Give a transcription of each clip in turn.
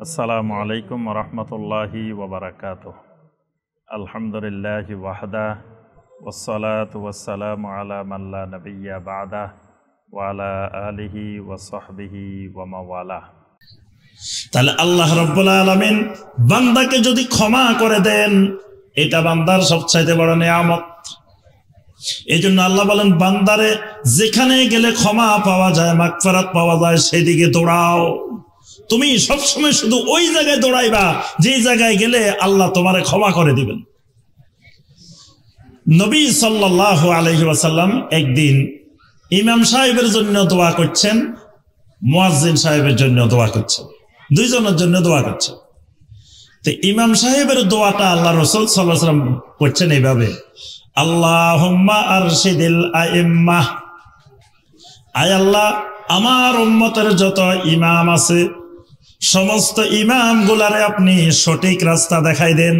আসসালামু আলাইকুম রহমতুল্লাহি ওয়াবারাকাতুহ। আলহামদুলিল্লাহি ওয়াহদা ওয়াসসালাতু ওয়াসসালামু আলা মান লা নাবিয়্যা বা'দা ওয়া আলা আলিহি ওয়া সাহবিহি ওয়া মাওয়ালা। তাহলে আল্লাহ রাব্বুল আলামিন বান্দাকে যদি ক্ষমা করে দেন, এটা বান্দার সবচাইতে বড় নিয়ামত। এই জন্য আল্লাহ বলেন, বান্দারে যেখানে গেলে ক্ষমা পাওয়া যায়, মাগফিরাত পাওয়া যায়, সেদিকে দৌড়াও। তুমি সবসময় শুধু ওই জায়গায় দৌড়াইবা যে জায়গায় গেলে আল্লাহ তোমারে ক্ষমা করে দিবেন। নবী সাল্লাল্লাহু আলাইহি ওয়াসাল্লাম একদিন ইমাম সাহেবের জন্য দোয়া করছেন, মুয়াজ্জিন সাহেবের জন্য দোয়া করছেন, দুইজনের জন্য দোয়া করছেন। তো ইমাম সাহেবের দোয়াটা আল্লাহ রাসূল সাল্লাল্লাহু আলাইহি ওয়াসাল্লাম করছেন এইভাবে, আল্লাহুম্মা আরশিদিল আইম্মাহ, আয় আল্লাহ আমার উম্মতের যত ইমাম আছে সমস্ত ইমাম গুলারে আপনি সঠিক রাস্তা দেখাই দেন,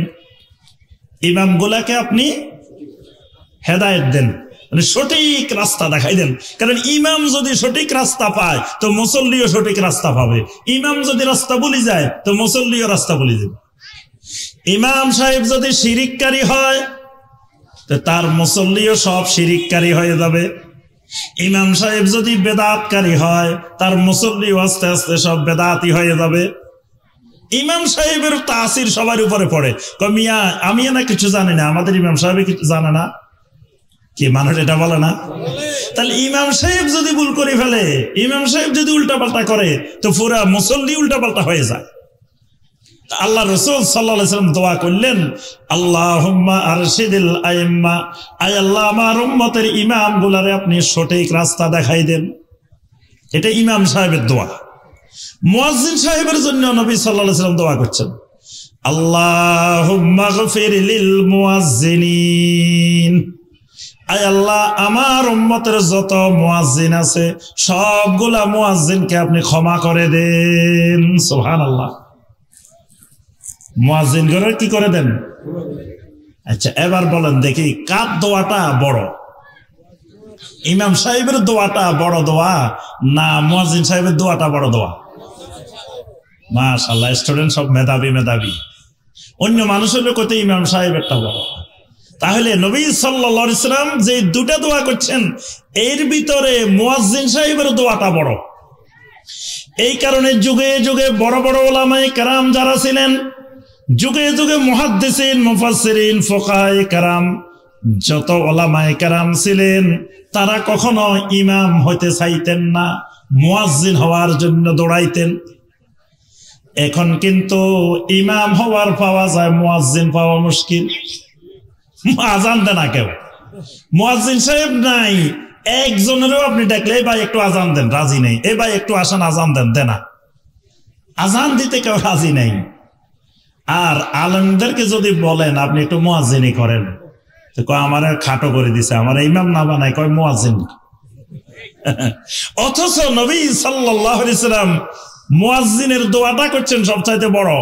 ইমাম গুলাকে আপনি হেদায়েত দেন, মানে সঠিক রাস্তা দেখাই দেন। কারণ ইমাম যদি সঠিক রাস্তা পায় তো মুসল্লিও সঠিক রাস্তা পাবে, ইমাম যদি রাস্তা ভুলে যায় তো মুসল্লিও রাস্তা ভুলে যাবে। ইমাম সাহেব যদি শিরিককারী হয় তো তার মুসল্লিও সব শিরিককারী হয়ে যাবে। ইমাম সাহেব যদি বেদাতকারী হয় তার মুসল্লিও আস্তে আস্তে সব বেদাতি হয়ে যাবে। ইমাম সাহেবের তাসির সবার উপরে পড়ে। মিয়া আমি না কিছু জানি না, আমাদের ইমাম সাহেব কিছু জানে না, কি মানুষ এটা বলে না? তাহলে ইমাম সাহেব যদি ভুল করে ফেলে, ইমাম সাহেব যদি উল্টাপাল্টা করে তো পুরা মুসল্লি উল্টাপাল্টা হয়ে যায়। আল্লাহ রাসূল সাল্লাল্লাহু আলাইহি ওয়াসাল্লাম দোয়া করলেন, আল্লাহুম্মা আরশিদিল আইম্মা, আয় আল্লাহ আমার উম্মতের ইমাম গুলারে আপনি সঠিক রাস্তা দেখাই দেন। এটা ইমাম সাহেবের দোয়া। মুয়াজ্জিন সাহেবের জন্য নবী সাল্লাল্লাহু আলাইহি ওয়াসাল্লাম দোয়া করছেন, আল্লাহুম্মা গফির লিল মুয়াজ্জিনিন, আয় আল্লাহ আমার উম্মতের যত মুয়াজ্জিন আছে সবগুলা মুয়াজ্জিনকে আপনি ক্ষমা করে দেন। সুবহানাল্লাহ। মুয়াজ্জিন করে কি করে দেন? আচ্ছা এবার বলেন দেখি কার দোয়াটা বড়, ইমাম সাহেবের দোয়াটা বড় দোয়া না মুয়াজ্জিন সাহেবের দোয়াটা বড় দোয়া? মাশাআল্লাহ, স্টুডেন্ট সব মেধাবী মেধাবী। অন্য মানুষের কত ইমাম সাহেবেরটা বড়। তাহলে নবী সাল্লাল্লাহু আলাইহি ওয়াসাল্লাম যে দুটা দোয়া করছেন এর ভিতরে মুয়াজ্জিন সাহেবের দোয়াটা বড়। এই কারণে যুগে যুগে বড় বড় উলামায়ে কেরাম যারা ছিলেন, যুগে যুগে মুহাদ্দিসিন, মুফাসসিরিন, ফুকাহায়ে কেরাম, যত উলামায়ে কেরাম ছিলেন তারা কখনো ইমাম হইতে চাইতেন না, মুয়াজ্জিন হওয়ার জন্য দৌড়াইতেন। এখন কিন্তু ইমাম হওয়ার পাওয়া যায়, মুয়াজ্জিন পাওয়া মুশকিল। আজান দেন না কেউ, মুয়াজ্জিন সাহেব নাই, একজনেরও আপনি ডাকলে এই ভাই একটু আজান দেন, রাজি নেই। এই ভাই একটু আসেন আজান দেন, দেনা। আজান দিতে কেউ রাজি নেই। আর আলেমদেরকে যদি বলেন আপনি একটু মুয়াজ্জিনি করেন, তো কয় আমার খাটো করে দিছে, আমার ইমাম না বানায়, কয় মুয়াজ্জিন। অথচ নবী সাল্লাল্লাহু আলাইহি ওয়াসাল্লাম মুয়াজ্জিনের দোয়াটা করছেন সবচাইতে বড়।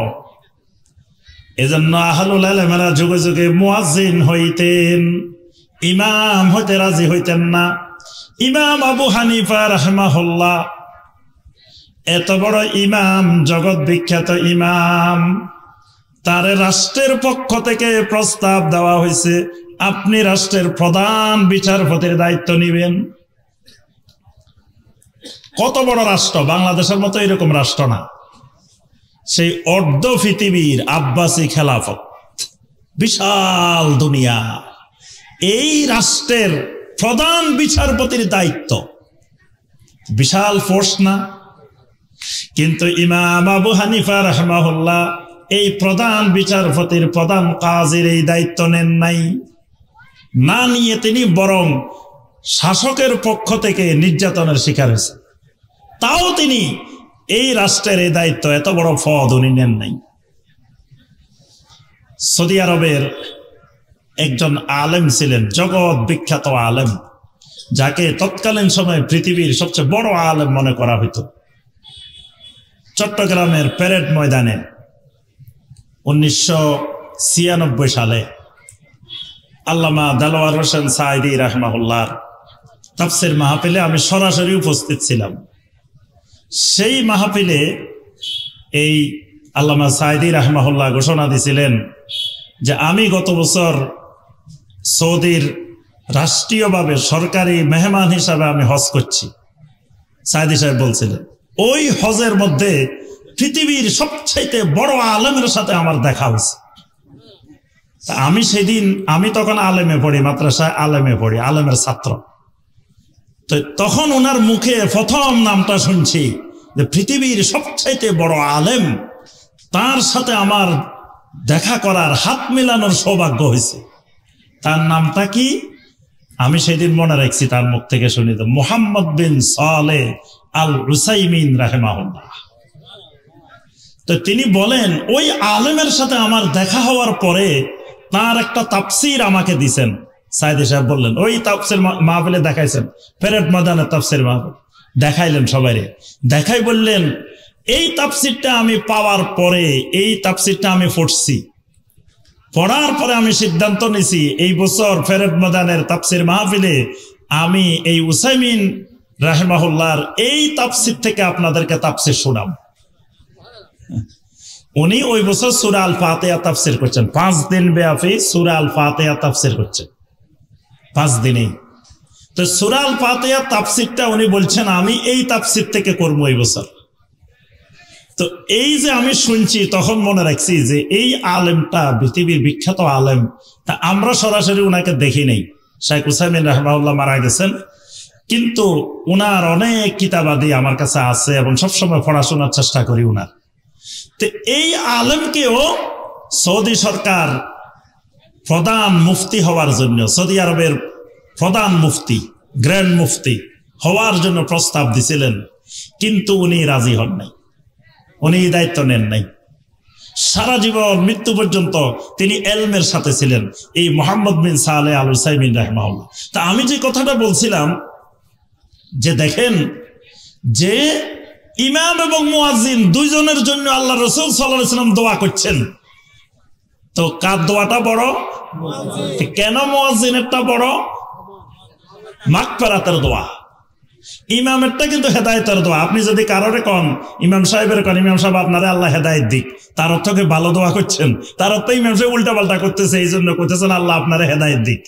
এজন্য আহলুল ইলমেরা যুগে যুগে মুয়াজ্জিন হইতেন, ইমাম হইতে রাজি হইতেন না। ইমাম আবু হানিফা রাহিমাহুল্লাহ এত বড় ইমাম, জগৎ বিখ্যাত ইমাম, তার রাষ্ট্রের পক্ষ থেকে প্রস্তাব দেওয়া হয়েছে আপনি রাষ্ট্রের প্রধান বিচারপতির দায়িত্ব নেবেন। কত বড় রাষ্ট্র, বাংলাদেশের মতো এরকম রাষ্ট্র না, সেই অর্ধ পৃথিবীর আব্বাসী খেলাফত, বিশাল দুনিয়া, এই রাষ্ট্রের প্রধান বিচারপতির দায়িত্ব বিশাল ফোর্স না? কিন্তু ইমাম আবু হানিফা রাহিমাহুল্লাহ এই প্রধান বিচারপতির, প্রধান কাজীর এই দায়িত্ব নেন নাই। না নিয়ে তিনি বরং শাসকের পক্ষ থেকে নির্যাতনের শিকার হয়েছে, তাও তিনি এই রাষ্ট্রের এই দায়িত্ব, এত বড় পদ উনি নেন নাই। সৌদি আরবের একজন আলেম ছিলেন, জগৎ বিখ্যাত আলেম, যাকে তৎকালীন সময়ে পৃথিবীর সবচেয়ে বড় আলেম মনে করা হইত। চট্টগ্রামের প্যারেড ময়দানে 1996 সালে আল্লামা দেলোয়ার হোসেন সাঈদী রাহিমাহুল্লাহ তাফসীর মাহফিলে আমি সরাসরি উপস্থিত ছিলাম। সেই মাহফিলে এই আল্লামা সাঈদী রাহিমাহুল্লাহ ঘোষণা দিয়েছিলেন যে আমি গত বছর সৌদির রাষ্ট্রীয়ভাবে সরকারি মেহমান হিসাবে আমি হজ করছি। সাঈদী সাহেব বলছিলেন ওই হজের মধ্যে পৃথিবীর সবচাইতে বড় আলেমের সাথে আমার দেখা হয়েছে। আমি সেদিন, আমি তখন আলেমে পড়ি, মাদ্রাসায় আলেমে পড়ি, আলেমের ছাত্র। তো তখন ওনার মুখে প্রথম নামটা শুনছি যে পৃথিবীর সবচাইতে বড় আলেম, তার সাথে আমার দেখা করার, হাত মিলানোর সৌভাগ্য হয়েছে। তার নামটা কি আমি সেদিন মনে রাখছি, তার মুখ থেকে শুনি, তো মুহাম্মদ বিন সালেহ আল উসাইমিন রাহিমাহুল্লাহ। তো তিনি বলেন ওই আলেমের সাথে আমার দেখা হওয়ার পরে তার একটা তাফসির আমাকে দিছেন। সাঈদী সাহেব বললেন ওই তাফসির মাহফিলে দেখাইছেন, পেরেড ময়দানের তাফসির মাহফিল দেখাইলেন সবাইরে, দেখাই বললেন এই তাফসিরটা আমি পাওয়ার পরে, এই তাফসিরটা আমি পড়ছি, পড়ার পরে আমি সিদ্ধান্ত নিছি এই বছর পেরেড ময়দানের তাফসির মাহফিলে আমি এই উসাইমিন রাহিমাহুল্লাহর এই তাফসির থেকে আপনাদেরকে তাফসির শোনাব। উনি ওই বছর সূরা আল ফাতিহা তাফসির করছেন, 5 দিন ব্যাপী সূরা আল ফাতিহা তাফসির করছেন, 5 দিনে। তো সূরা আল ফাতিহা তাফসিরটা উনি বলছেন আমি এই তাফসির থেকে করবো এই বছর। তো এই যে আমি শুনছি, তখন মনে রাখছি যে এই আলেমটা পৃথিবীর বিখ্যাত আলেম, তা আমরা সরাসরি উনাকে দেখি নাই। শেখ উসাইমিন রাহিমাহুল্লাহ মারা গেছেন, কিন্তু উনার অনেক কিতাবাদি আমার কাছে আছে এবং সবসময় পড়াশোনার চেষ্টা করি উনার। তো এই আলেমকেও সৌদি সরকার প্রধান মুফতি হওয়ার জন্য, সৌদি আরবের প্রধান মুফতি, গ্র্যান্ড মুফতি হওয়ার জন্য প্রস্তাব দিছিলেন, কিন্তু উনি রাজি হন নাই, উনি দায়িত্ব নেন নাই। সারা জীবন মৃত্যু পর্যন্ত তিনি এলমের সাথে ছিলেন, এই মুহাম্মদ বিন সালেহ আল উসাইমিন রাহিমাহুল্লাহ। তা আমি যে কথাটা বলছিলাম যে দেখেন যে ইমাম এবং মুয়াজ্জিন দুইজনের জন্য আল্লাহ রাসূল সাল্লাল্লাহু আলাইহি ওয়াসাল্লাম দোয়া করছেন, তো কার দোয়াটা বড়? কেন মুয়াজ্জিনেরটা বড়? মাগফিরাতের দোয়া। ইমামেরটা কিন্তু হেদায়েতের দোয়া। আপনি যদি কারোরে কন, ইমাম সাহেবের কন ইমাম সাহেব আপনারে আল্লাহ হেদায়েত দিক, তার অর্থ কি ভালো দোয়া করছেন? তার অর্থ ইমাম সাহেব উল্টা পাল্টা করতেছে, এই জন্য করতেছেন আল্লাহ আপনারে হেদায়েত দিক।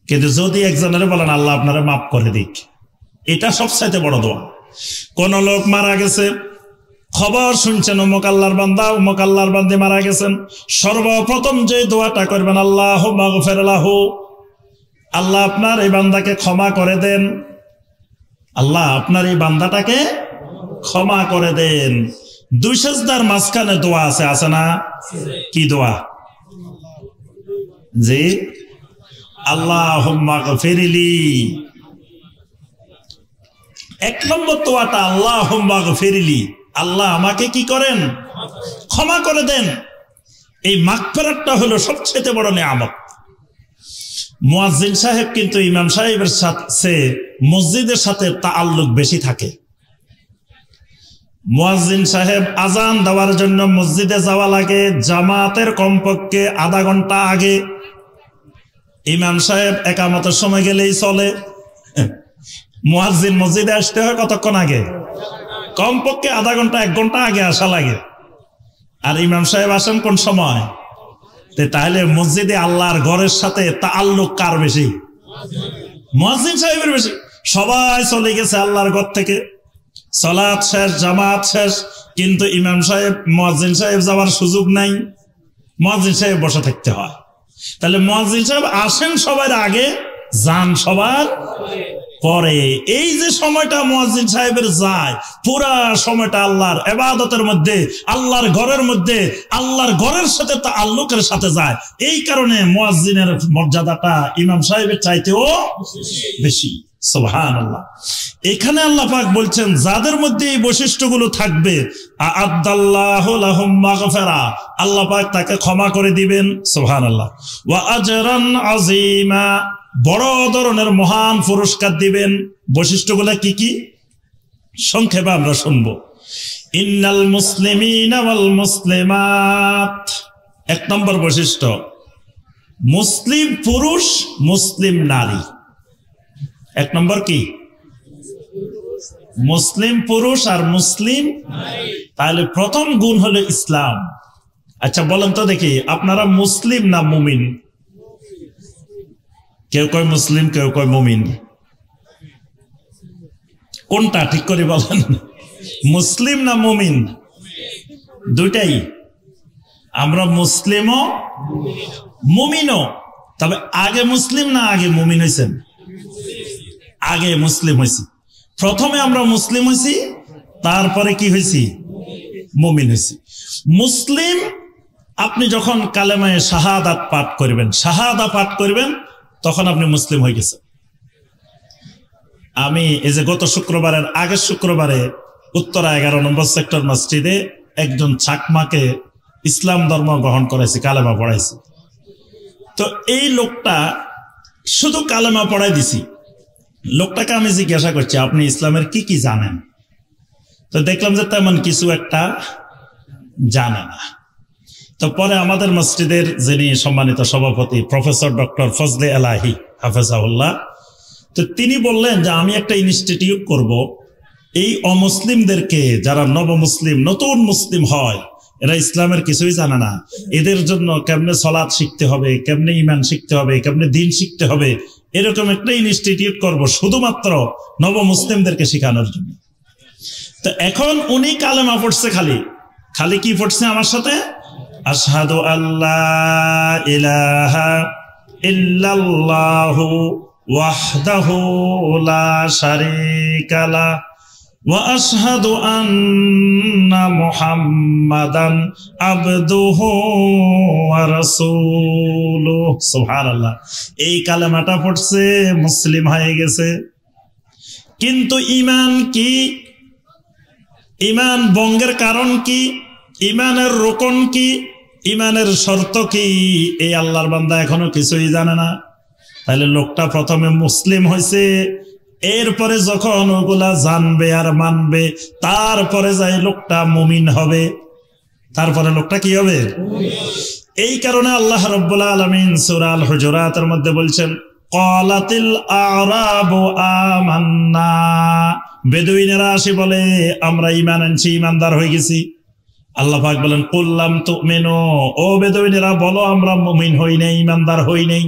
কিন্তু যদি একজনের বলেন আল্লাহ আপনারে মাফ করে দিক, এটা সবচাইতে বড় দোয়া। কোন লোক মারা গেছে, খবর শুনছেন অমুক আল্লাহর বান্দা, অমুক আল্লাহর বান্দি মারা গেছেন, সর্বপ্রথম যে দোয়াটা করবেন আল্লাহুম্মা গফির লাহু, আল্লাহ আপনার এই বান্দাকে ক্ষমা করে দেন, আল্লাহ আপনার এই বান্দাটাকে ক্ষমা করে দেন। 2 সিজদার মাঝখানে দোয়া আছে, আছে না? কি দোয়া? জি, আল্লাহুম্মা গফিরলি। 1 নম্বর দোয়াটা আল্লাহুম্মা গফিরলি, আল্লাহ আমাকে কি করেন? ক্ষমা করে দেন। এই মাগফিরাতটা হলো সবচেয়ে বড় নিয়ামত। মুয়াজ্জিন সাহেব কিন্তু ইমাম সাহেবের সাথে মসজিদের সাথে তাআল্লুক বেশি থাকে। মুয়াজ্জিন সাহেব আজান দেওয়ার জন্য মসজিদে যাওয়া লাগে জামাতের কমপক্ষে আধা ঘন্টা আগে। ইমাম সাহেব একামতের সময় গেলেই চলে, মুয়াজ্জিন মসজিদে আসতে হয় কতক্ষণ আগে? কমপক্ষে আধা ঘন্টা 1 ঘন্টা আগে আসা লাগে। আর ইমাম সাহেব আসেন কোন সময়? তাহলে মসজিদে আল্লাহর ঘরের সাথে তাআল্লুক কার বেশি? মুয়াজ্জিন সাহেবের বেশি। সবাই চলে গেছে আল্লাহর ঘর থেকে, সালাত শেষ, জামাত শেষ, কিন্তু ইমাম সাহেব, মুয়াজ্জিন সাহেব যাওয়ার সুযোগ নাই, মুয়াজ্জিন সাহেব বসে থাকতে হয়। তাহলে মুয়াজ্জিন সাহেব আসেন সবার আগে, যান সবার পরে। এই যে সময়টা মুয়াজ্জিন সাহেবের যায়, পুরা সময়টা আল্লাহর ইবাদতের মধ্যে, আল্লাহর ঘরের মধ্যে, আল্লাহর ঘরের সাথে তাআল্লুকের সাথে যায়। এই কারণে মুয়াজ্জিনের মর্যাদাটা ইমাম সাহেবের চাইতেও বেশি। সুবহানাল্লাহ। এখানে আল্লাহ পাক বলছেন যাদের মধ্যে এই বৈশিষ্ট্যগুলো থাকবে, আ'আদাল্লাহু লাহুম মাগফিরা, আল্লাহ পাক তাকে ক্ষমা করে দিবেন। সুবহানাল্লাহ। ওয়া আজরান আযীমা, বড় ধরনের মহান পুরস্কার দিবেন। বৈশিষ্ট্যগুলো কি কি সংক্ষেপে আমরা শুনবো। ইন্নাল মুসলিমিনা ওয়াল মুসলিমাত, 1 নম্বর বৈশিষ্ট্য, মুসলিম পুরুষ, মুসলিম নারী। 1 নম্বর কি? মুসলিম পুরুষ আর মুসলিম, তাহলে প্রথম গুণ হলো ইসলাম। আচ্ছা বলেন তো দেখি, আপনারা মুসলিম না মুমিন? কেউ কয় মুসলিম, কেউ কয় মুমিন। কোনটা ঠিক করে বলেন? মুসলিম না মুমিন? দুইটাই। আমরা মুসলিমও মুমিনও। তবে আগে মুসলিম না আগে মুমিন হয়েছেন? আগে মুসলিম হয়েছি। প্রথমে আমরা মুসলিম হয়েছি, তারপরে কি হয়েছি? মুমিন হয়েছি। মুসলিম আপনি যখন কালেমায়ে শাহাদাত পাঠ করবেন, শাহাদা পাঠ করবেন, তখন আপনি মুসলিম হয়ে গেছেন। আমি এই যে গত শুক্রবারের আগের শুক্রবারে উত্তরা 11 নম্বর সেক্টর মসজিদে একজন চাকমাকে ইসলাম ধর্ম গ্রহণ করাইছি, কালেমা পড়াইছি। তো এই লোকটা শুধু কালেমা পড়াই দিছি। লোকটাকে আমি জিজ্ঞাসা করছি, আপনি ইসলামের কি কি জানেন? তো দেখলাম যে তেমন কিছু একটা জানে না। তো পরে আমাদের মসজিদের যিনি সম্মানিত সভাপতি প্রফেসর ডক্টর ফজলে এলাহি হাফেজাহুল্লাহ, তো তিনি বললেন যে আমি একটা ইনস্টিটিউট করব, এই অমুসলিমদেরকে যারা নবমুসলিম নতুন মুসলিম হয়, এরা ইসলামের কিছুই জানে না, এদের জন্য কেমনে সালাত শিখতে হবে, কেমনে ঈমান শিখতে হবে, কেমনে দ্বীন শিখতে হবে, এরকম একটা ইনস্টিটিউট করব শুধুমাত্র নবমুসলিমদেরকে শেখানোর জন্য। তো এখন উনি কালেমা পড়ছে, খালি খালি কি পড়ছে আমার সাথে? আশহাদু আল্লাহ ইলাহা ইল্লাল্লাহু ওয়াহদাহু লা শারীকা লাহু ওয়া আশহাদু আন্না মুহাম্মাদান আবদুহু ওয়া রাসূলুহু। সুবহানাল্লাহ। এই কালেমাটা পড়ছে, মুসলিম হয়ে গেছে। কিন্তু ঈমান কি? ঈমান ভঙ্গের কারণ কি? ঈমানের রোকন কি? ঈমানের শর্ত কি? এই আল্লাহর বান্দা এখনো কিছুই জানে না। তাহলে লোকটা প্রথমে মুসলিম হয়েছে, এরপরে যখন ওগুলা জানবে আর মানবে, তারপরে যাই লোকটা মুমিন হবে, তারপরে লোকটা কি হবে? এই কারণে আল্লাহ রাব্বুল আলামিন সূরা আল হুজুরাতের মধ্যে বলছেন, ক্বালাতিল আ'রাবু আমান্না, বেদুইনেরা আসি বলে আমরা ঈমান আনছি, ঈমানদার হয়ে গেছি। আল্লাহ পাক বলেন, কুল লাম তুমিনু, ও বেদুইনেরা বলো আমরা মুমিন হই নাই, ঈমানদার হই নাই।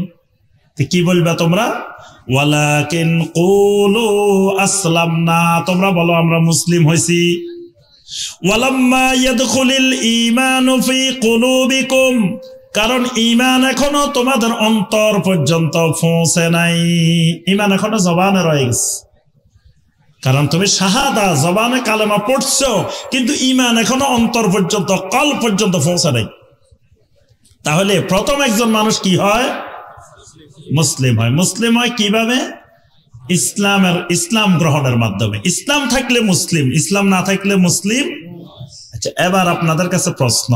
কি বলবা তোমরা? ওয়ালাকিন কুলু আসলামনা, তোমরা বলো আমরা মুসলিম হইছি। ওয়ালাম্মা ইয়াদখুলিল ঈমানু ফি কুলুবিকুম, কারণ ঈমান এখনো তোমাদের অন্তর পর্যন্ত পৌঁছে নাই। ঈমান এখনো জবানে রয়ে গেছে। কারণ তুমি শাহাদা জবানে কালেমা পড়ছো, কিন্তু ঈমান এখনো অন্তর পর্যন্ত, কল পর্যন্ত পৌঁছে নাই। তাহলে প্রথম একজন মানুষ কি হয়? মুসলিম হয়। মুসলিম হয় কিভাবে? ইসলাম গ্রহণের মাধ্যমে। ইসলাম থাকলে মুসলিম, ইসলাম না থাকলে মুসলিম। আচ্ছা, এবার আপনাদের কাছে প্রশ্ন।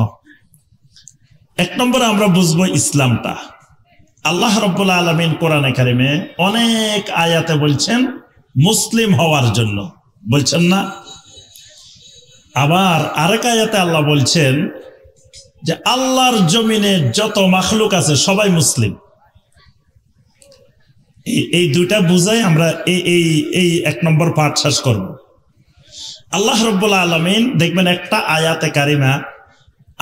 এক নম্বরে আমরা বুঝবো ইসলামটা। আল্লাহ রাব্বুল আলামিন কোরআনে কারিমে অনেক আয়াতে বলছেন মুসলিম হওয়ার জন্য, বলছেন না? আবার আরেক আয়াতে আল্লাহ বলছেন যে আল্লাহর জমিনে যত মাখলুক আছে সবাই মুসলিম। এই দুইটা বুঝাই আমরা এই এক নম্বর পাঠ শেষ করব। আল্লাহ রাব্বুল আলামিন দেখবেন একটা আয়াতে কারিমা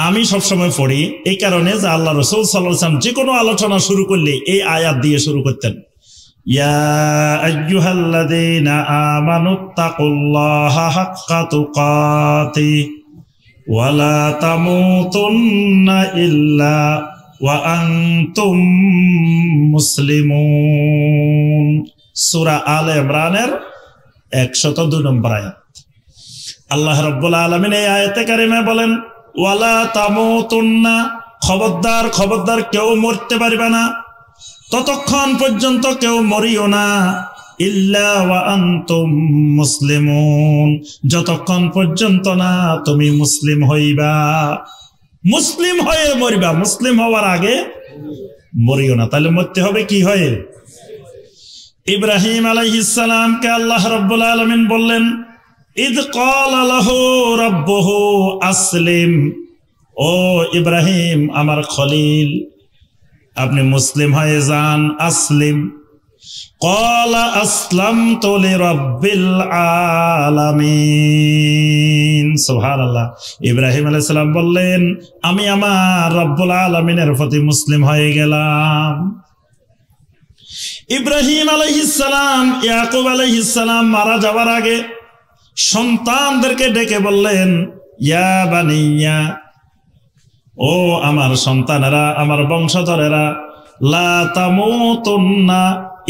আমি সবসময় পড়ি, এই কারণে যে আল্লাহ রাসূল সাল্লাল্লাহু আলাইহি ওয়াসাল্লাম যে কোনো আলোচনা শুরু করলে এই আয়াত দিয়ে শুরু করতেন। ইয়া আইয়ুহাল্লাযীনা আমানুত্তাকুল্লাহা হাক্কা তুকাতিহি ওয়া লা তামুতুন্না ইল্লা ওয়া আনতুম মুসলিমুন। সূরা আলে ইমরানের 102 নম্বর আয়াত। আল্লাহ রাব্বুল আলামিন এই আয়াতে কারিমায় বলেন, ওয়ালা তামুতুন্না, খবরদার খবরদার কেউ মরতে পারবে না, ততক্ষণ পর্যন্ত কেউ মরিও না, ইল্লা ওয়া আনতুম মুসলিমুন, যতক্ষণ পর্যন্ত না তুমি মুসলিম হইবা। মুসলিম হয়ে মরিবা, মুসলিম হওয়ার আগে মরিও না। তাহলে মরতে হবে কি হয়ে? ইব্রাহিম আলাইহিস সালামকে আল্লাহ রাব্বুল আলামিন বললেন, ইদ ক্বালা লাহু রাব্বুহু আসলিম, ও ইব্রাহিম আমার খলিল, আপনি মুসলিম হয়ে যান। আসলিম, ক্বালা আসলামতু লিরাব্বিল আলামিন। সুবহানাল্লাহ। ইব্রাহিম আলাইহিস সালাম বললেন, আমি আমার রব্বুল আলামিনের প্রতি মুসলিম হয়ে গেলাম। ইব্রাহিম আলাইহিস সালাম ইয়াকুব আলাইহিস সালাম মারা যাওয়ার আগে সন্তানদেরকে ডেকে বললেন, ইয়া বানিয়া, ও আমার সন্তানেরা, আমার বংশধরেরা, লা তামুতুন্না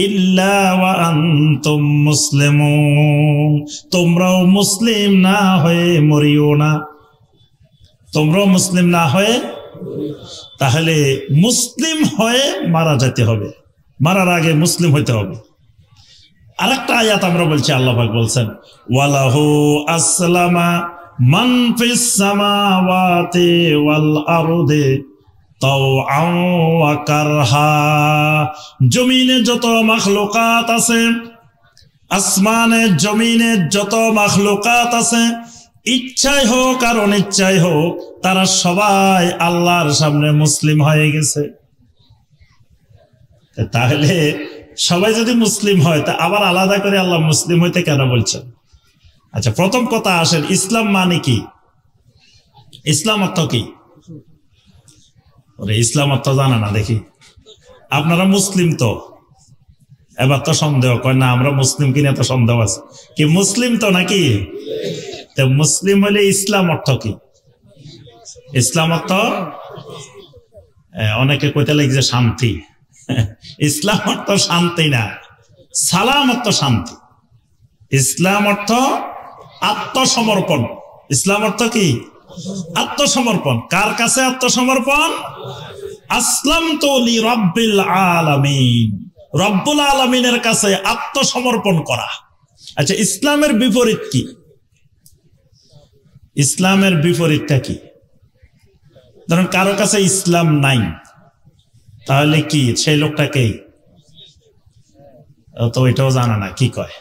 ইল্লা ওয়া আনতুম মুসলিমুন, তোমরাও মুসলিম না হয়ে মরিও না, তোমরাও মুসলিম না হয়ে। তাহলে মুসলিম হয়ে মারা যেতে হবে, মারার আগে মুসলিম হইতে হবে। আরেকটা আয়াত আমরা বলছি, আল্লাহ পাক বলছেন, ওয়ালাহু আসলামা মান ফিস সামাওয়াতি ওয়াল আরদি তাওআন ওয়া কারহা। জমিনে যত মাখলুকাত আছে, আসমানে জমিনে যত মাখলুকাত আছে, ইচ্ছাই হোক আর অনিচ্ছাই হোক, তারা সবাই আল্লাহর সামনে মুসলিম হয়ে গেছে। তাহলে সবাই যদি মুসলিম হয়, তা আবার আলাদা করে আল্লাহ মুসলিম হইতে কেন বলছেন? আচ্ছা, প্রথম কথা আসেন, ইসলাম মানে কি? ইসলাম অর্থ কি? ইসলাম অর্থ জানা না দেখি। আপনারা মুসলিম তো? এবার তো সন্দেহ কয় না, আমরা মুসলিম কিনা তো সন্দেহ আছে। কি মুসলিম তো নাকি? তো মুসলিম হলে ইসলাম অর্থ কি? ইসলাম অর্থ অনেকে কইতে লাগছে শান্তি। ইসলাম অর্থ শান্তি না, সালাম অর্থ শান্তি। ইসলাম অর্থ আত্মসমর্পণ। ইসলাম অর্থ কি? আত্মসমর্পণ। কার কাছে আত্মসমর্পণ? আসলামতু লিরাব্বিল আলামিন, রব্বুল আলামিনের কাছে আত্মসমর্পণ করা। আচ্ছা, ইসলামের বিপরীত কি? ইসলামের বিপরীতটা কি? ধরুন কারো কাছে ইসলাম নাই, তাহলে কি সেই লোকটাকে তো এটাও জানা না কি কয়।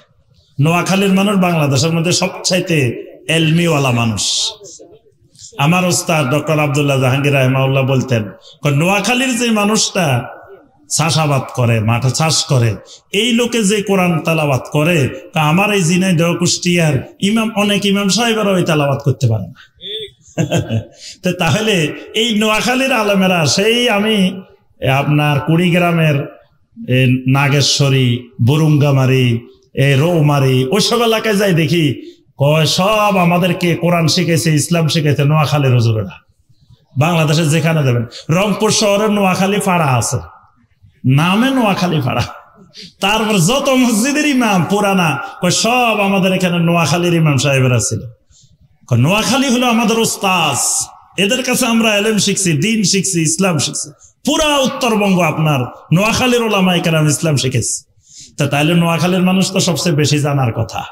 নোয়াখালীর মানুষ বাংলাদেশের মধ্যে সবচাইতে এলমিওয়ালা মানুষ। আমার ওস্তাদ ডক্টর আব্দুল্লাহ জাহাঙ্গীর রাহিমাহুল্লাহ বলতেন, নোয়াখালীর যে মানুষটা চাষাবাদ করে, মাঠে চাষ করে, এই লোকে যে কোরআন তালাবাত করে, আমার এই ঝিনাইদহ কুষ্টিয়ার ইমাম, অনেক ইমাম সাহেবেরা ওই তালাবাত করতে পারে না। তাহলে এই নোয়াখালীর আলেমেরা, সেই আমি আপনার কুড়িগ্রামের নাগেশ্বরী, বরুঙ্গামারি, রৌমারি, ওইসব এলাকায় যাই দেখি সব আমাদেরকে কোরআন শিখেছে, ইসলাম শিখেছে নোয়াখালীর হুজুরেরা। বাংলাদেশে যেখানে যাবেন, রংপুর শহরের নোয়াখালী পাড়া আছে, নামে নোয়াখালী পাড়া। তারপর যত মসজিদের ইমাম পুরানা, সব আমাদের এখানে নোয়াখালীর ইমাম সাহেবেরা ছিল। নোয়াখালী হলো আমাদের ওস্তাদ, এদের কাছে আমরা এলেম শিখছি, দিন শিখছি, ইসলাম শিখছি। পুরা উত্তরবঙ্গ আপনার নোয়াখালীর ওলামায়ে কেরাম ইসলাম শিখেছে। তাইলে নোয়াখালীর মানুষ তো সবচেয়ে বেশি জানার কথা।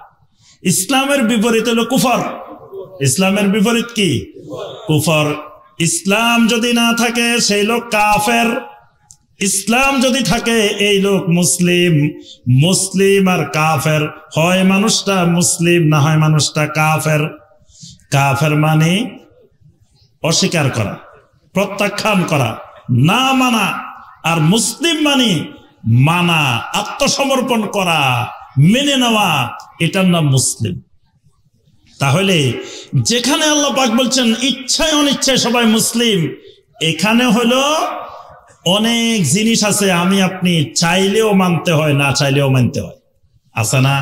ইসলামের বিপরীত হলো কুফর। ইসলামের বিপরীত কি? কুফর। ইসলাম যদি না থাকে সেই লোক কাফের, ইসলাম যদি থাকে এই লোক মুসলিম। মুসলিম আর কাফের, হয় মানুষটা মুসলিম, না হয় মানুষটা কাফের। কাফের মানে অস্বীকার করা, প্রত্যাখ্যান করা, না মানা। আর মুসলিম মানে মানা, আত্মসমর্পণ করা, মেনে নেওয়া, এটার নাম মুসলিম। তাহলে যেখানে আল্লাহ পাক বলছেন ইচ্ছায় অনিচ্ছায় সবাই মুসলিম, এখানে হলো অনেক জিনিস আছে আমি আপনি চাইলেও মানতে হয়, না চাইলেও মানতে হয়, আছে না?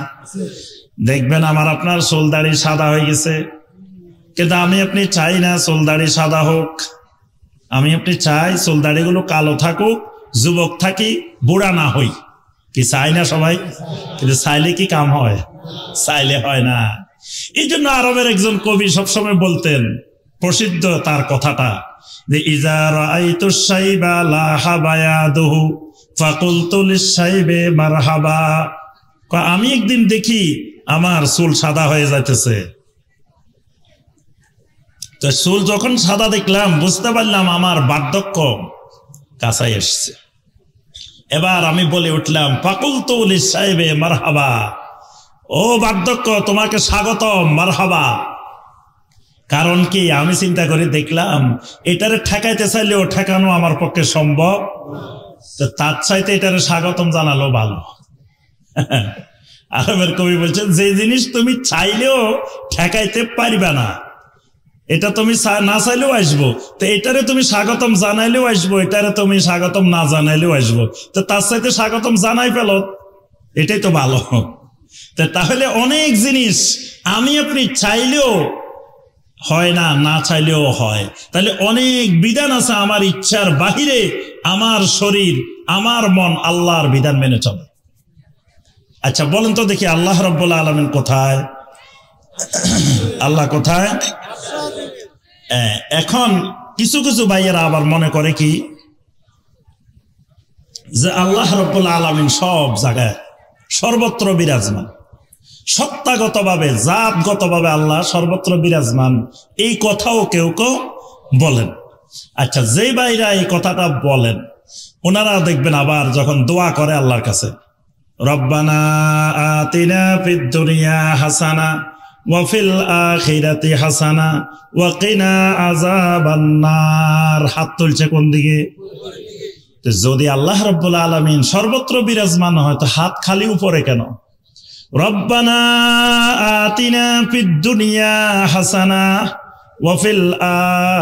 দেখবেন আমার আপনার চুল দাড়ি সাদা হয়ে গেছে, কিন্তু আমি আপনি চাই না চুল দাড়ি সাদা হোক। আমি আপনি চাই চুল দাড়িগুলো কালো থাকুক, যুবক থাকি, বুড়া না হই। কি চাই না সবাই? কিন্তু চাইলে কি কাম হয়? চাইলে হয় না। এই জন্য আরবের একজন কবি সবসময় বলতেন, প্রসিদ্ধ তার কথাটা, যে ইজা রাআইতু শাইবা লাহা বায়াদুহু ফাকুলতু লিশ-শাইবে মারহাবা। আমি একদিন দেখি আমার চুল সাদা হয়ে যাইতেছে, তো চুল যখন সাদা দেখলাম বুঝতে পারলাম আমার বার্ধক্য কাছাই এসছে। এবার আমি বলে উঠলাম, ফাকুলতু লিশ-শাইবে মারহাবা, ও বার্ধক্য তোমাকে স্বাগতম, মারহাবা। কারণ কি? আমি চিন্তা করে দেখলাম এটারে ঠেকাইতে চাইলেও ঠেকানো আমার পক্ষে সম্ভব, তো তার চাইতে এটারে স্বাগতম জানালো ভালো। আরবের কবি বলছেন, যে জিনিস তুমি চাইলেও ঠেকাইতে পারিবা না, এটা তুমি না চাইলেও আসবো, তো এটারে তুমি স্বাগতম জানাইলেও আসবো, এটারে তুমি স্বাগতম না জানাইলেও আসবো, তো তার সাথে স্বাগতম জানাই পেল, এটাই তো ভালো। তাহলে অনেক জিনিস আমি আপনি চাইলেও হয় না, না চাইলেও হয়। তাহলে অনেক বিধান আছে আমার ইচ্ছার বাহিরে, আমার শরীর আমার মন আল্লাহর বিধান মেনে চলে। আচ্ছা বলেন তো দেখি, আল্লাহ রাব্বুল আলামিন কোথায়? আল্লাহ কোথায়? এখন কিছু কিছু ভাইয়েরা আবার মনে করে কি যে আল্লাহ রাব্বুল আলামিন সব জায়গায় সর্বত্র বিরাজমান, সত্তাগতভাবে জাতগতভাবে আল্লাহ সর্বত্র বিরাজমান, এই কথাও কেউ কেউ বলেন। আচ্ছা, যে ভাইরা এই কথাটা বলেন ওনারা দেখবেন আবার যখন দোয়া করে আল্লাহর কাছে, রব্বানা আতিনা ফিদ দুনিয়া হাসানা ওয়া ফিল আখিরাতি হাসানা ওয়া কিনা আযাবান নার, হাত তুলছে কোন দিকে? যদি আল্লাহ রাব্বুল আলামিন সর্বত্র বিরাজমান হয় তো হাত খালি উপরে কেন? রব্বানা আতিনা ফিদ দুনিয়া হাসানা ওয়া ফিল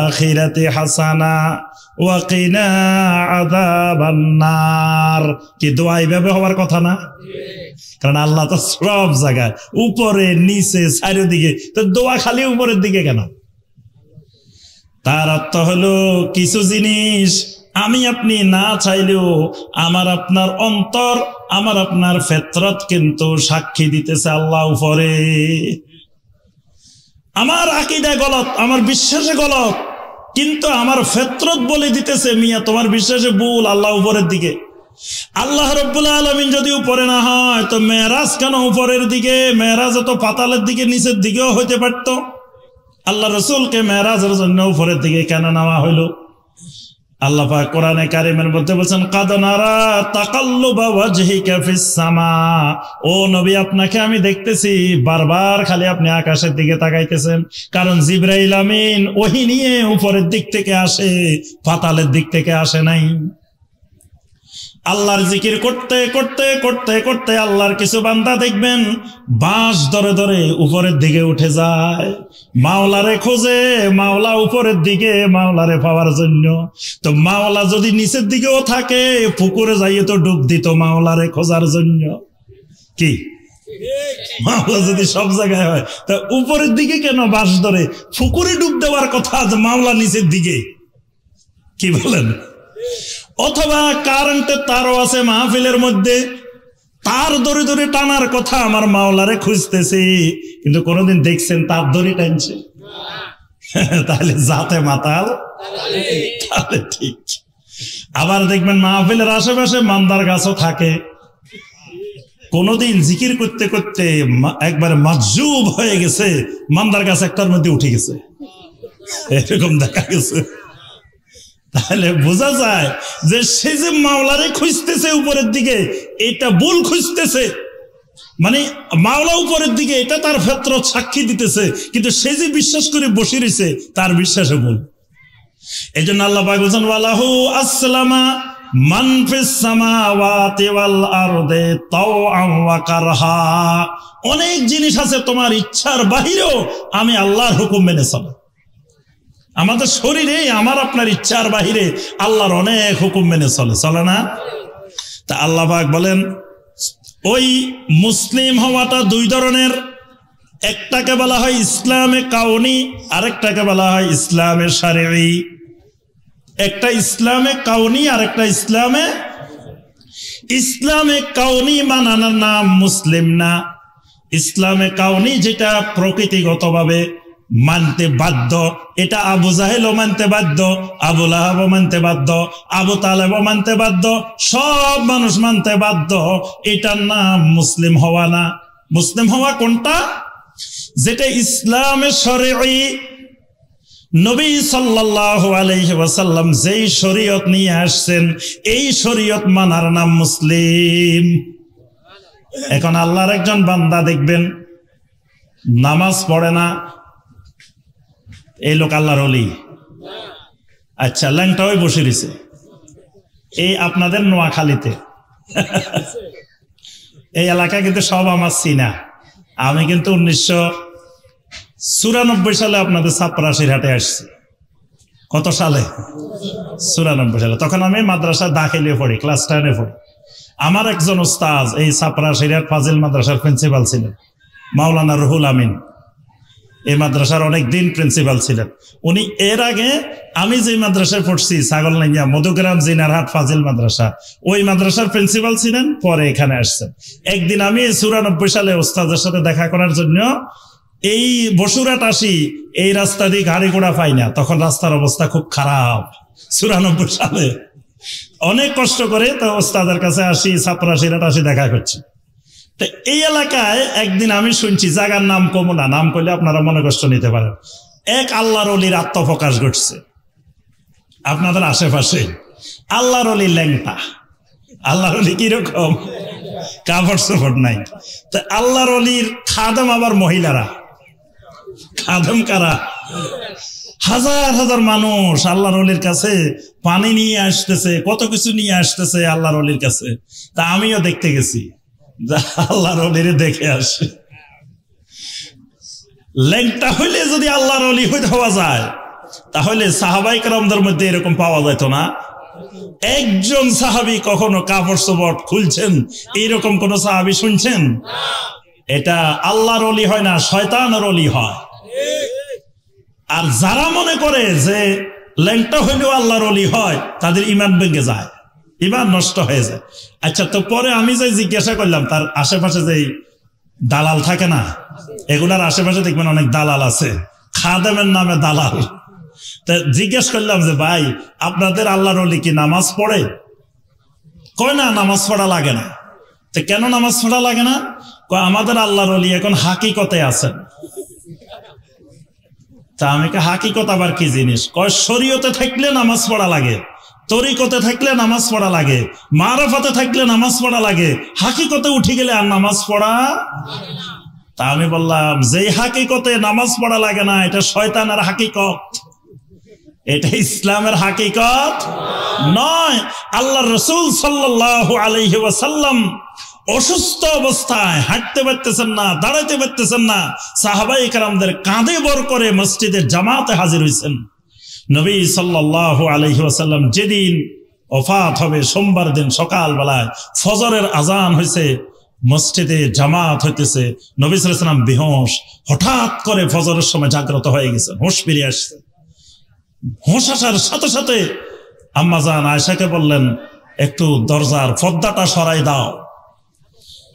আখিরাতি হাসানা ওয়া কিনা আযাবান নার, কি দোয়া এইভাবে হওয়ার কথা না? কারণ আল্লাহ তো সব জায়গায়, উপরে নিচে চারিদিকে, তো দোয়া খালি উপরের দিকে কেন? তার অর্থ হলো কিছু জিনিস আমি আপনি না চাইলেও আমার আপনার অন্তর, আমার আপনার ফিতরত কিন্তু সাক্ষী দিতেছে আল্লাহ উপরে। আমার আকীদা গলত, আমার বিশ্বাসে গলত, কিন্তু আমার ফিতরত বলে দিতেছে মিয়া তোমার বিশ্বাসে ভুল, আল্লাহ উপরের দিকে। আল্লাহ রাব্বুল আলামিন যদি উপরে না হয় তো মেরাজ কেন উপরের দিকে? মেরাজ তো পাতালের দিকে, নিচের দিকেও হইতে পারত। আল্লাহ রাসূলকে মেরাজের জন্য উপরের দিকে কেন নেওয়া হইল? আল্লাহ পাক কোরআনে কারিমের মধ্যে বলেন, কাদ নারা তাকাল্লুবা ওয়াজহিকা ফিস সামা, ও নবী আপনাকে আমি দেখতেছি বারবার খালি আপনি আকাশের দিকে তাকাইতেছেন, কারণ জিবরাইল আমিন ওহী নিয়ে উপরের দিক থেকে আসে, পাতালের দিক থেকে আসে নাই। আল্লাহর জিকির করতে করতে করতে করতে আল্লাহর কিছু বান্দা দেখবেন বাঁশ ধরে ধরে উপরের দিকে উঠে যায়, মাওলারে খোঁজে, মাওলা উপরের দিকে, মাওলারে পাওয়ার জন্য। তো মাওলা যদি নিচের দিকেও থাকে পুকুরে যাইয়ে তো ডুব দিত মাওলারে খোঁজার জন্য। কি মাওলা যদি সব জায়গায় হয় তা উপরের দিকে কেন বাঁশ ধরে? পুকুরে ডুব দেওয়ার কথা, মাওলা নিচের দিকে। কি বলেন? অথবা কারেন্টের তারও আছে মাহফিলের মধ্যে, তার দড়ি দড়ি টানার কথা, আমার মাওলারে খুঁজতেছি, কিন্তু কোনদিন দেখছেন তার দড়ি টানছে? তাহলে যাতে মাতাল, তাহলে ঠিক। আবার দেখবেন মাহফিলের আশেপাশে মান্দার গাছও থাকে, কোনদিন জিকির করতে করতে একবার মাজুব হয়ে গেছে, মান্দার গাছ একটার মধ্যে উঠে গেছে, এরকম দেখা গেছে। তাহলে বোঝা যায় যে সে যে মাওলারে খুঁজতেছে উপরের দিকে, এটা ভুল খুঁজতেছে, মানে মাওলা উপরের দিকে এটা তার ফিতরত সাক্ষী দিতেছে, কিন্তু সে যে বিশ্বাস করে বসে রয়েছে তার বিশ্বাসে ভুল। এই জন্য আল্লাহ পাক বলেন, ওয়ালাহু আসলামা মান ফিস সামাওয়াতি ওয়াল আরদি তাওআন ওয়া কারহা, অনেক জিনিস আছে তোমার ইচ্ছার বাহিরেও আমি আল্লাহর হুকুম মেনে চলে। আমাদের শরীরে আমার আপনার ইচ্ছার বাহিরে আল্লাহর অনেক হুকুম মেনে চলে, চলে না? তা আল্লাহ পাক বলেন ওই মুসলিম হওয়াটা দুই ধরনের, একটাকে বলা হয় ইসলামে কাউনি, আরেকটাকে বলা হয় ইসলামে শারঈ। একটা ইসলামে কাউনি আর একটা ইসলামে কাউনি মানানোর নাম মুসলিম না। ইসলামে কাউনি যেটা প্রকৃতিগতভাবে মানতে বাধ্য, এটা আবু জাহেলও মানতে বাধ্য, আবু লাহাবও মানতে বাধ্য, আবু তালেবও মানতে বাধ্য, সব মানুষ মানতে বাধ্য, এটার নাম মুসলিম হওয়া না। মুসলিম হওয়া কোনটা? যেটা ইসলামে শরঈ, নবী সাল্লাল্লাহু আলাইহি ওয়াসাল্লাম যেই শরীয়ত নিয়ে আসছেন এই শরীয়ত মানার নাম মুসলিম। এখন আল্লাহর একজন বান্দা দেখবেন নামাজ পড়ে না, এই লোক আল্লাহর ওলি। আচ্ছা, ল্যাংটা হয়ে বসে রয়েছে এই আপনাদের নোয়াখালীতে, এই এলাকা কিন্তু সব আমার চিনা। আমি কিন্তু 1994 সালে আপনাদের ছাপরাশির হাটে আসছি। কত সালে? 94 সালে। তখন আমি মাদ্রাসা দাখিলে পড়ি, ক্লাস 10-এ পড়ি। আমার একজন উস্তাদ এই ছাপরাশির হাট ফাজিল মাদ্রাসার প্রিন্সিপাল ছিলেন, মাওলানা রুহুল আমিন। এই মাদ্রাসার অনেক দিন প্রিন্সিপাল ছিলেন উনি। এর আগে আমি যে মাদ্রাসায় পড়ছি ছাগলনাইয়া মধুগ্রাম জিনারহাট ফাজিল মাদ্রাসা, ওই মাদ্রাসার প্রিন্সিপাল ছিলেন, পরে এখানে আসছেন। একদিন আমি 94 সালে ওস্তাদের সাথে দেখা করার জন্য এই বসুরহাট আসি। এই রাস্তা দিয়ে গাড়ি ঘোড়া পাই না, তখন রাস্তার অবস্থা খুব খারাপ। 94 সালে অনেক কষ্ট করে তো ওস্তাদের কাছে আসি, ছাপরাশিরহাট আসি, দেখা করছি। তো এই এলাকায় একদিন আমি শুনছি, জায়গার নাম কমু না, নাম করলে আপনারা মনে কষ্ট নিতে পারেন, এক আল্লাহর ওলির আত্মপ্রকাশ ঘটছে আপনাদের আশেপাশে। আল্লাহর ওলি ল্যাংটা। আল্লাহর ওলি কিরকম? কাপড় চোপড় নাই। তো আল্লাহর ওলির খাদেম আবার মহিলারা। খাদেম কারা? হাজার হাজার মানুষ আল্লাহর ওলির কাছে পানি নিয়ে আসতেছে, কত কিছু নিয়ে আসতেছে আল্লাহর ওলির কাছে। তা আমিও দেখতে গেছি, আল্লাহর ওলির দেখে আসে। ল্যাংটা হইলে যদি আল্লাহর ওলি হওয়া যায়, তাহলে সাহাবাই কেরামদের মধ্যে এরকম পাওয়া যেত না। একজন সাহাবী কখনো কাপড় চোপড় খুলছেন এইরকম কোন সাহাবী শুনছেন? এটা আল্লাহর ওলি হয় না, শয়তানের ওলি হয়। আর যারা মনে করে যে ল্যাংটা হইলেও আল্লাহর ওলি হয়, তাদের ঈমান ভেঙে যায়, ঈমান নষ্ট হয়ে যায়। আচ্ছা, তো পরে আমি যে জিজ্ঞাসা করলাম, তার আশেপাশে যে দালাল থাকে না, এগুলার আশেপাশে দেখবেন অনেক দালাল আছে, খাদেমের নামে দালাল। তা জিজ্ঞেস করলাম যে ভাই, আপনাদের আল্লাহর ওলি কি নামাজ পড়ে? কয় না, নামাজ পড়া লাগে না। তো কেন নামাজ পড়া লাগে না? কয় আমাদের আল্লাহর ওলি এখন হাকিকতে আছেন। তা আমি কে হাকিকত আবার কি জিনিস? কয় শরীয়তে থাকলে নামাজ পড়া লাগে, তরিকতে থাকলে নামাজ পড়া লাগে, মারফতে থাকলে নামাজ পড়া লাগে, হাকিকতে উঠে গেলে আর নামাজ পড়া। তা আমি বললাম, যেই হাকিকতে নামাজ পড়া লাগে না, এটা শয়তানের হাকিকত, এটা ইসলামের হাকিকত নয়। আল্লাহর রাসূল সাল্লাল্লাহু আলাইহি ওয়াসাল্লাম অসুস্থ অবস্থায় হাঁটতে পারতেছেন না, দাঁড়াইতে পারতেছেন না, সাহাবায়ে কেরামদের কাঁধে বর করে মসজিদের জামাতে হাজির হয়েছেন। নবী সাল্লাল্লাহু আলাইহি ওয়াসাল্লাম যেদিন ওফাত হবে, সোমবার দিন সকালবেলায় ফজরের আজান হয়েছে, মসজিদে জামাত হইতেছে, নবী সাল্লাল্লাহু আলাইহি ওয়াসাল্লাম বেহুশ, হঠাৎ করে ফজরের সময় জাগ্রত হয়ে গেছেন, হুঁশ ফিরে আসছে। হুঁশ আসার সাথে সাথে আম্মা জান আয়েশাকে বললেন, একটু দরজার পর্দাটা সরাই দাও,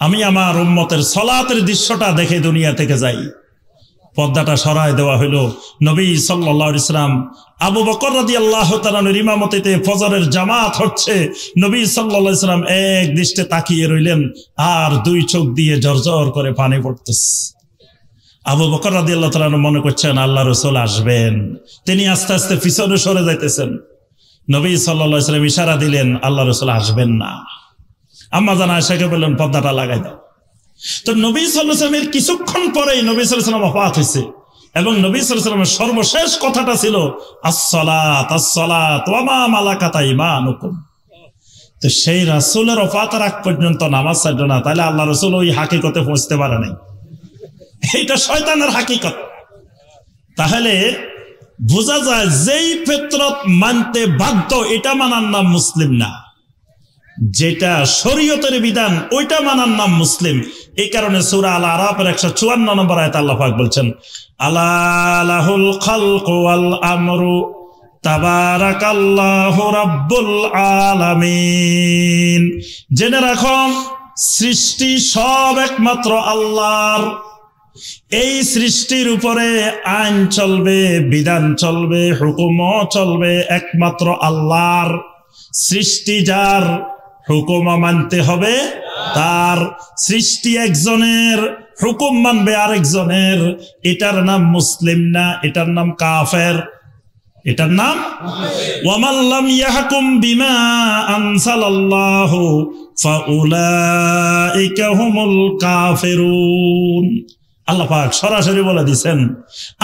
আমি আমার উম্মতের সালাতের দৃশ্যটা দেখে দুনিয়া থেকে যাই। পর্দাটা সরাই দেওয়া হইল। নবী সাল্লাল্লাহু আলাইহি ওয়াসাল্লাম আবু বকর রাদিয়াল্লাহু তাআলার ইমামতিতে ফজরের জামাত হচ্ছে। নবী সাল্লাল্লাহু আলাইহি ওয়াসাল্লাম এক দৃষ্টে তাকিয়ে রইলেন, আর দুই চোখ দিয়ে ঝরঝর করে পানি পড়তেছে। আবু বকর রাদিয়াল্লাহু তাআলা মনে করছেন আল্লাহ রাসূল আসবেন, তিনি আস্তে আস্তে পিছনে সরে যাইতেছেন। নবী সাল্লাল্লাহু আলাইহি ওয়াসাল্লাম ইশারা দিলেন আল্লাহ রাসূল আসবেন না। আম্মা জান আয়েশাকে বললেন পর্দাটা লাগাই দাও। তো নবী সাল্লাল্লাহু আলাইহি ওয়াসাল্লামের কিছুক্ষণ পরেই নবী সাল্লাল্লাহু আলাইহি ওয়াসাল্লাম ওফাত হয়েছে, এবং নবী সাল্লাল্লাহু আলাইহি ওয়াসাল্লামের সর্বশেষ কথাটা ছিল আসসালাত আসসালাত ওয়া মা মালাকাত আইমানুকুম। তো সেই রাসূলের ওফাতের আগ পর্যন্ত নামাজ ছাড়লো না, তাহলে আল্লাহ রাসূল ওই হাকিকতে পৌঁছতে পারে নাই, এটা শয়তানের হাকিকত। তাহলে বোঝা যায় যেই ফিতরত মানতে বাধ্য, এটা মানার নাম মুসলিম না, যেটা শরীয়তের বিধান ওইটা মানার নাম মুসলিম। এই কারণে সূরা আল আরাফের 154 নম্বর আয়াতে আল্লাহ পাক বলছেন, আলা লাহুল খালকু ওয়াল আমরু তাবারাকাল্লাহু রাব্বুল আলামিন। জেনে রাখো, সৃষ্টি সব একমাত্র আল্লাহর। এই সৃষ্টির উপরে আইন চলবে, বিধান চলবে, হুকুমও চলবে একমাত্র আল্লাহর। সৃষ্টি যার, হুকুম মানতে হবে তার। সৃষ্টি একজনের, হুকুম মানবে আরেকজনের। এটার নাম মুসলিম না, এটার নাম কাফের, এটার নাম ওয়ামান লাম ইয়াহকুম বিমা আনজালাল্লাহু ফাউলাইকা হুমুল কাফিরুন। আল্লাহ পাক সরাসরি বলে দিয়েছেন,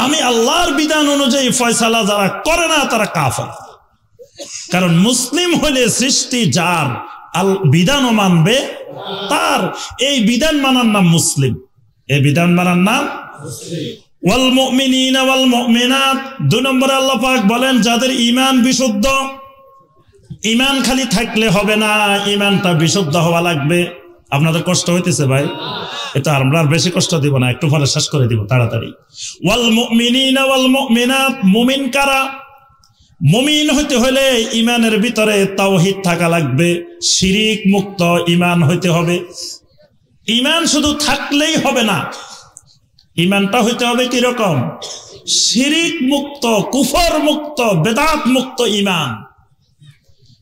আমি আল্লাহর বিধান অনুযায়ী ফয়সালা যারা করে না তারা কাফের। কারণ মুসলিম হলে সৃষ্টি যার, বিধানও মানবে তার। এই বিধান মানার নাম মুসলিম, এই বিধান মানার নাম ওয়াল মুমিনিনা ওয়াল মুমিনাত। 2 নম্বরে আল্লাহ পাক বলেন যাদের ঈমান বিশুদ্ধ। ঈমান খালি থাকলে হবে না, ঈমানটা বিশুদ্ধ হওয়া লাগবে। আপনাদের কষ্ট হইতেছে ভাই? এটা আমরা আর বেশি কষ্ট দিব না, একটু পরে শেষ করে দিব তাড়াতাড়ি। ওয়াল মুমিনিনা ওয়াল মুমিনাত, মুমিন কারা? মুমিন হইতে হলে ঈমানের ভিতরে তাওহীদ থাকা লাগবে, শিরিক মুক্ত ঈমান হইতে হবে। ঈমান শুধু থাকলেই হবে না, ঈমানটা হইতে হবে কি রকম? শিরিক মুক্ত, কুফর মুক্ত, বেদাত মুক্ত ঈমান।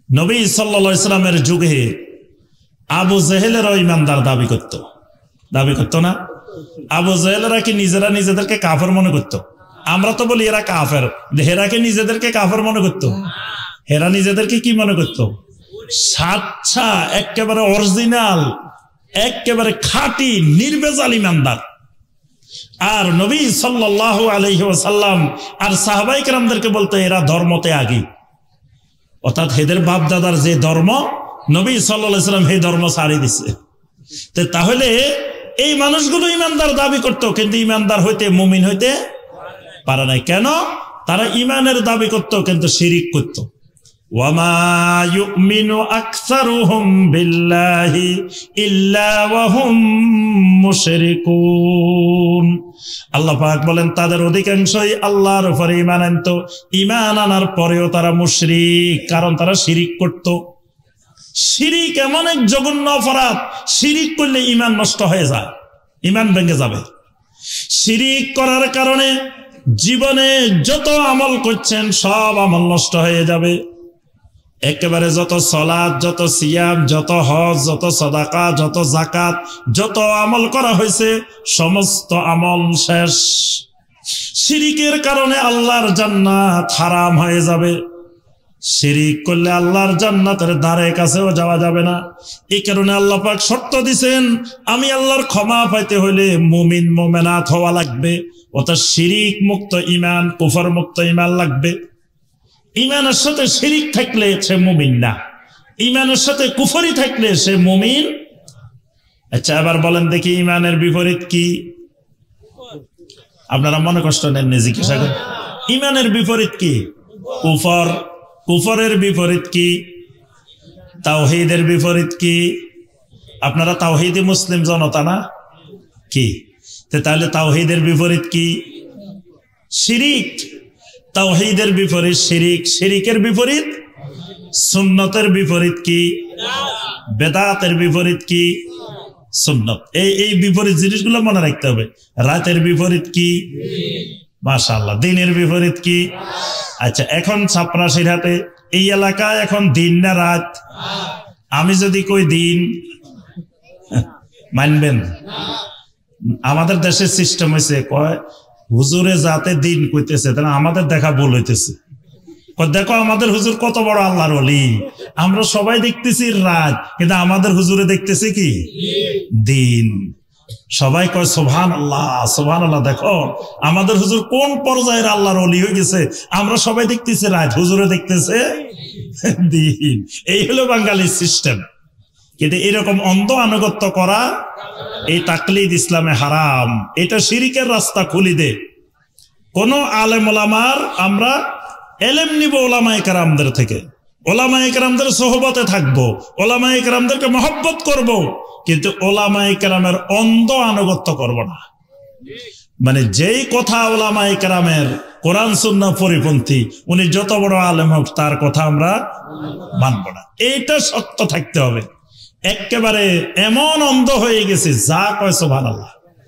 নবী সাল্লাল্লাহু আলাইহি সাল্লামের যুগে আবু জেহেলেরও ঈমানদার দাবি করত না? আবু জেহেলেরা কি নিজেরা নিজেদেরকে কাফের মনে করত? আমরা তো বলি এরা কাফের, হেরাকে নিজেদেরকে কাফের মনে করত? হেরা নিজেদেরকে কি মনে করত? সাচ্চা, একেবারে অরিজিনাল, একেবারে খাঁটি নির্ভেজাল ঈমানদার। আর নবী সাল্লাল্লাহু আলাইহি ওয়াসাল্লাম আর সাহাবায়ে কেরামদেরকে বলতো এরা ধর্মতে আগে, অর্থাৎ এদের বাপ দাদার যে ধর্ম নবী সাল্লাল্লাহু আলাইহি ওয়াসাল্লাম এই ধর্ম ছাড়িয়ে দিছে। তাহলে এই মানুষগুলো ঈমানদার দাবি করত, কিন্তু ঈমানদার হইতে, মুমিন হইতে পারে নাই। কেন? তারা ঈমানের দাবি করত কিন্তু শিরিক করত। ওয়ামা ইউমিনু আকসারুহুম বিল্লাহি ইল্লা ওয়া হুম মুশরিকুন। আল্লাহ পাক বলেন তাদের অধিকাংশই আল্লাহর উপরে ঈমান আনত, ঈমান আনার পরেও তারা মুশরিক, কারণ তারা শিরিক করত। শিরিক এমন এক জঘন্য অপরাধ, শিরিক করলে ঈমান নষ্ট হয়ে যায়, ঈমান ভেঙে যাবে। শিরিক করার কারণে জীবনে যত আমল করছেন সব আমল নষ্ট হয়ে যাবে। একেবারে যত সালাত, যত সিয়াম, যত হজ, যত সাদাকা, যত যাকাত, যত আমল করা হয়েছে সমস্ত আমল শেষ। শিরিকের কারণে আল্লাহর জান্নাত হারাম হয়ে যাবে। শিরিক করলে আল্লাহর জান্নাতের ধারে কাছেও যাওয়া যাবে না। এই কারণে আল্লাহ পাক শর্ত দিবেন, আমি আল্লাহর ক্ষমা পাইতে হলে মুমিন মুমিনাত হওয়া লাগবে, অর্থাৎ শিরিক মুক্ত ঈমান, কুফর মুক্ত ঈমান লাগবে। ঈমানের সাথে শিরিক থাকলে সে মুমিন না, ঈমানের সাথে কুফরি থাকলে সে মুমিন। আচ্ছা এবার বলেন দেখি ঈমানের বিপরীত কি? আপনারা মনে কষ্ট নেন, জিজ্ঞাসা করেন ঈমানের বিপরীত কি? কুফর। কুফরের বিপরীত কি? তাওহীদের বিপরীত কি? আপনারা তাওহীদি মুসলিম জনতা না কি? তাহলে তাওহীদের বিপরীত কি? শিরিক। তাওহীদের বিপরীত শিরিক, শিরিকের বিপরীত সুন্নতের বিপরীত কি? বেদাতের বিপরীত কি? সুন্নত। এই বিপরীত জিনিসগুলো মনে রাখতে হবে। রাতের বিপরীত কি? মাশাআল্লাহ। দিনের বিপরীত কি? আচ্ছা এখন ছাপরাশিরহাটে এই এলাকায় এখন দিন না রাত? আমি যদি কই দিন, মানবেন? আমাদের দেশের সিস্টেম হয়েছে কয় হুজুরে যাতে দিন কইতেছে তাহলে আমাদের দেখা ভুল হইতেছে। দেখো আমাদের হুজুর কত বড় আল্লাহর ওলি, আমরা সবাই দেখতেছি রাত, কিন্তু আমাদের হুজুরে দেখতেছি কি? দিন। সবাই কয় সুবহানাল্লাহ সুবহানাল্লাহ। দেখো আমাদের হুজুর কোন পর্যায়ের আল্লাহর ওলি হয়ে গেছে, আমরা সবাই দেখতেছি রাত, হুজুরে দেখতেছে দিন। এই হলো বাঙালির সিস্টেম। কিন্তু এরকম অন্ধ আনুগত্য করা, এই তাকলিদ ইসলামে হারাম। এটা শিরিকের রাস্তা খুলি দে। কোন আলেম ওলামার আমরা এলেম নিব ওলামায়ে কেরামদের থেকে, ওলামায়ে কেরামদের সোহবতে থাকবো, ওলামায়ে কেরামদেরকে মহব্বত করব, কিন্তু ওলামায়ে কেরামের অন্ধ আনুগত্য করব না। মানে যেই কথা ওলামায়ে কেরামের কোরআন সুন্নাহ পরিপন্থী, উনি যত বড় আলেম হোক তার কথা আমরা মানব না। এইটা শক্ত থাকতে হবে। একেবারে এমন অন্ধ হয়ে গেছে যা কয় সুবহানাল্লাহ।